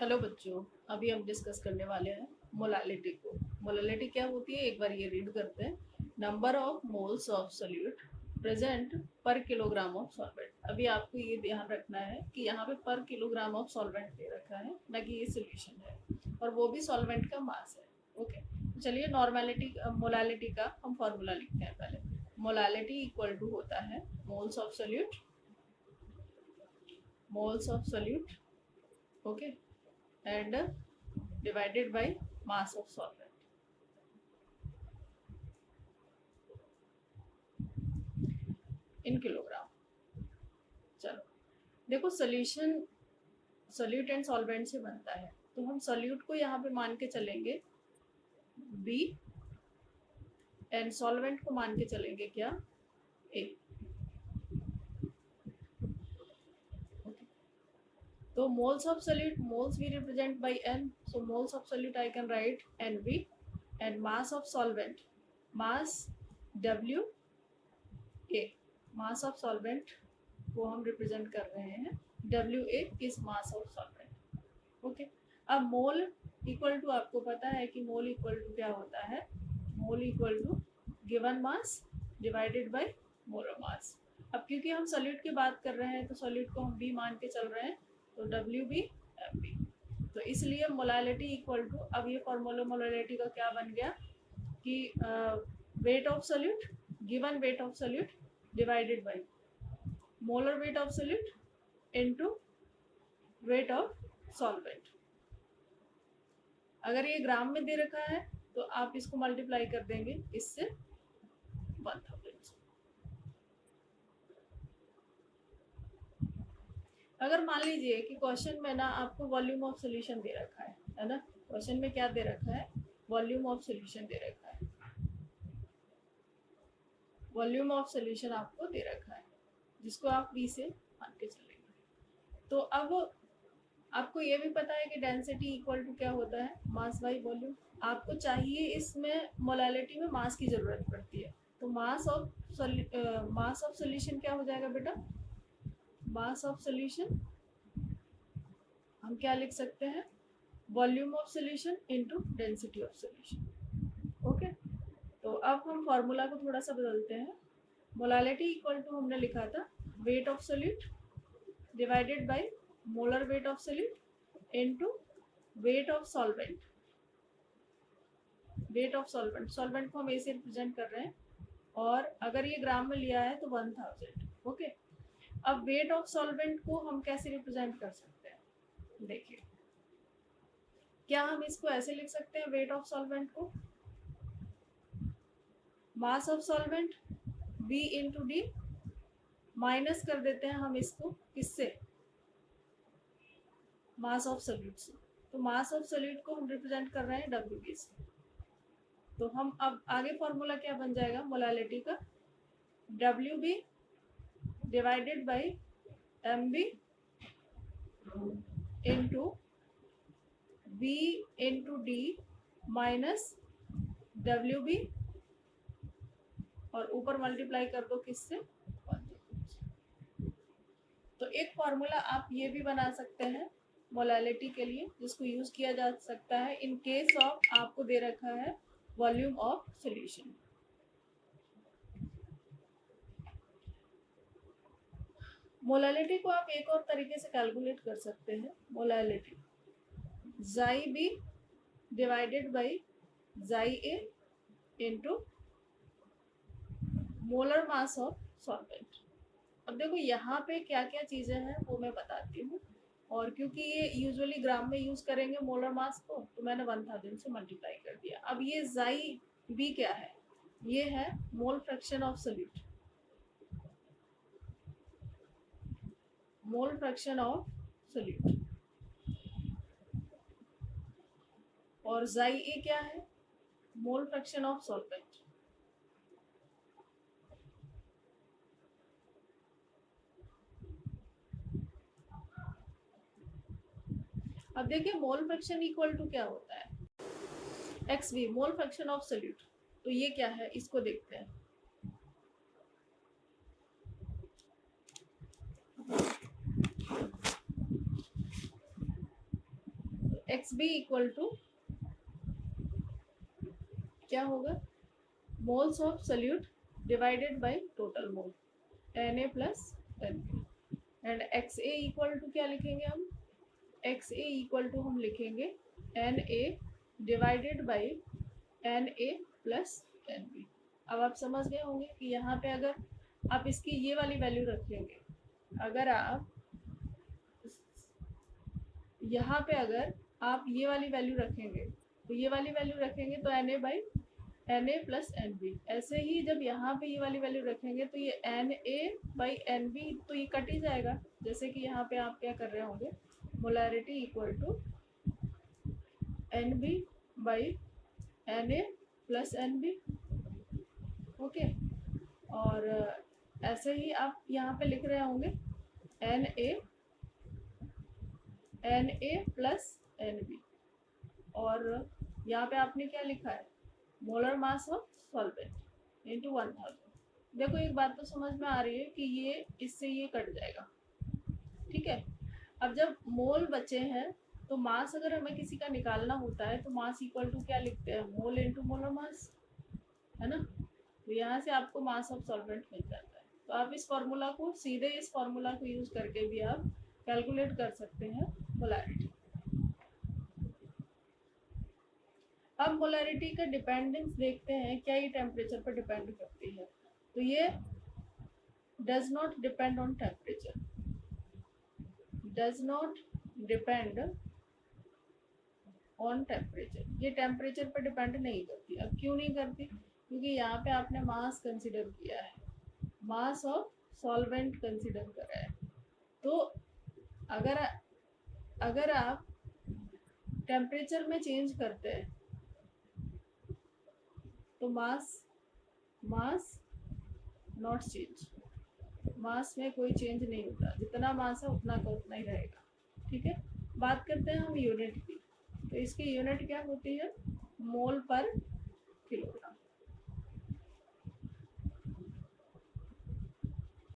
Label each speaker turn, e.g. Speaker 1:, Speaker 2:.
Speaker 1: Hello बच्चों, अभी हम डिस्कस करने वाले हैं मोलालिटी को। मोलालिटी क्या होती है, एक बार ये रीड करते हैं। Number of moles of solute present पर किलोग्राम ऑफ सॉल्वेंट। अभी आपको ये ध्यान रखना है कि यहाँ पे पर किलोग्राम ऑफ सॉल्वेंट दे रखा है, ना कि ये सोल्यूशन है, और वो भी सॉल्वेंट का मास है। ओके, चलिए नॉर्मेलिटी मोलालिटी का हम फॉर्मूला लिखते हैं पहले। मोलालिटी इक्वल टू होता है moles of solute, moles of solute, okay, and divided by mass of solvent in kilogram. चलो देखो, सोल्यूशन सोल्यूट एंड सॉल्वेंट से बनता है, तो हम सोल्यूट को यहाँ पे मान के चलेंगे B एंड सॉल्वेंट को मान के चलेंगे क्या, A। तो moles of solute, moles we represent by N, so moles of solute I can write NB, and mass of solvent, mass WA। Mass of solvent को हम रिप्रेजेंट कर रहे हैं WA is mass of solvent. Okay, अब mole equal to, आपको पता है कि मोल इक्वल टू क्या होता है, mole equal to given mass divided by molar mass. अब क्योंकि हम सोल्यूट की बात कर रहे हैं तो सोल्यूट को हम B मान के चल रहे हैं, तो WB MB। तो इसलिए मोलालिटी इक्वल टू, अब ये फॉर्मूला मोलालिटी का क्या बन गया कि weight of solute, given weight of solute divided by molar weight of solute into weight of solvent. अगर ये ग्राम में दे रखा है तो आप इसको मल्टीप्लाई कर देंगे इससे 1000। अगर मान लीजिए कि क्वेश्चन में ना आपको वॉल्यूम ऑफ सॉल्यूशन दे रखा है ना, क्वेश्चन में क्या दे रखा है, वॉल्यूम ऑफ सॉल्यूशन दे रखा है, वॉल्यूम ऑफ सॉल्यूशन आपको दे रखा है, जिसको आप B से मान के चलेंगे। तो अब आपको ये भी पता है कि डेंसिटी इक्वल टू क्या होता है, मास बाई वॉल्यूम। आपको चाहिए इसमें मोलालिटी में मास की जरूरत पड़ती है, तो मास ऑफ सॉल्यूशन क्या हो जाएगा बेटा, मास ऑफ सॉल्यूशन हम क्या लिख सकते हैं, volume of solution into density of solution. Okay, तो अब हम फॉर्मूला को थोड़ा सा बदलते हैं। मोलालिटी इक्वल टू हमने लिखा था weight of solute divided by molar weight of solute into weight of solvent. Weight of solvent, solvent को हम ऐसे रिप्रेजेंट कर रहे हैं, और अगर ये ग्राम में लिया है तो 1000। ओके, अब वेट ऑफ सॉल्वेंट को हम कैसे रिप्रेजेंट कर सकते हैं, देखिए क्या हम इसको ऐसे लिख सकते हैं, वेट ऑफ सॉल्वेंट को मास of solvent B into D, minus कर देते हैं हम इसको किससे, मास ऑफ सोल्यूट से। तो मास ऑफ सोल्यूट को हम रिप्रेजेंट कर रहे हैं WB से। तो हम अब आगे फॉर्मूला क्या बन जाएगा मोलालिटी का, WB divided by MB into B into D minus WB, और ऊपर मल्टीप्लाई कर दो किससे, 1। तो एक फॉर्मूला आप ये भी बना सकते हैं मोलालिटी के लिए, जिसको यूज किया जा सकता है इन केस ऑफ आपको दे रखा है वॉल्यूम ऑफ सॉल्यूशन। मोलालिटी को आप एक और तरीके से कैलकुलेट कर सकते हैं, मोलालिटी जाई B डिवाइडेड बाय जाई A into molar mass of solvent. अब देखो यहाँ पे क्या क्या चीजें हैं वो मैं बताती हूँ, और क्योंकि ये यूजुअली ग्राम में यूज करेंगे मोलर मास को, तो मैंने 1000 से मल्टीप्लाई कर दिया। अब ये जाई B क्या है, ये है mole fraction of solute, mole fraction of solute, और जाई A क्या है, मोल फ्रैक्शन ऑफ सॉल्वेंट। अब देखिए मोल फ्रैक्शन इक्वल टू क्या होता है, XV, mole fraction of solute. तो ये क्या है, इसको देखते हैं। एक्स बी इक्वल टू क्या होगा, moles of solute divided by total mole Na plus Nb। And X A equal to क्या लिखेंगे हम, एक्स ए इक्वल टू हम लिखेंगे Na divided by Na plus Nb। अब आप समझ गए होंगे कि यहाँ पे अगर आप इसकी ये वाली वैल्यू रखेंगे, अगर आप यहाँ पे अगर आप ये वाली वैल्यू रखेंगे तो ये वाली वैल्यू रखेंगे तो Na by Na plus Nb। ऐसे ही जब यहाँ पे ये वाली वैल्यू रखेंगे तो ये Na बाई Nb तो ये कट ही जाएगा। जैसे कि यहाँ पे आप क्या कर रहे होंगे, molarity equal to Nb by Na plus Nb। Okay, और ऐसे ही आप यहाँ पे लिख रहे होंगे Na प्लस Nb। और यहाँ पे आपने क्या लिखा है, molar mass of solvent into 1000। देखो एक बात तो समझ में आ रही है कि ये इससे ये कट जाएगा, ठीक है। अब जब मोल बचे हैं तो मास अगर हमें किसी का निकालना होता है तो मास इक्वल टू क्या लिखते हैं, मोल इनटू मोलर मास, है ना। तो यहाँ से आपको मास ऑफ सॉल्वेंट मिल जाता है। तो आप इस फॉर्मूला को सीधे इस फॉर्मूला को यूज करके भी आप कैलकुलेट कर सकते हैं मोलैरिटी। अब मोलैरिटी का डिपेंडेंस देखते हैं, क्या ये टेम्परेचर पर डिपेंड करती है। तो ये does not depend on temperature, does not depend on temperature, ये टेम्परेचर पर डिपेंड नहीं करती। अब क्यों नहीं करती, क्योंकि यहाँ पे आपने मास कंसिडर किया है, मास ऑफ सॉल्वेंट कंसिडर करा है। तो अगर आप टेम्परेचर में चेंज करते हैं तो मास नॉट चेंज, मास में कोई चेंज नहीं होता, जितना मास है उतना का उतना ही रहेगा, ठीक है। बात करते हैं हम यूनिट की, तो इसकी यूनिट क्या होती है, मोल पर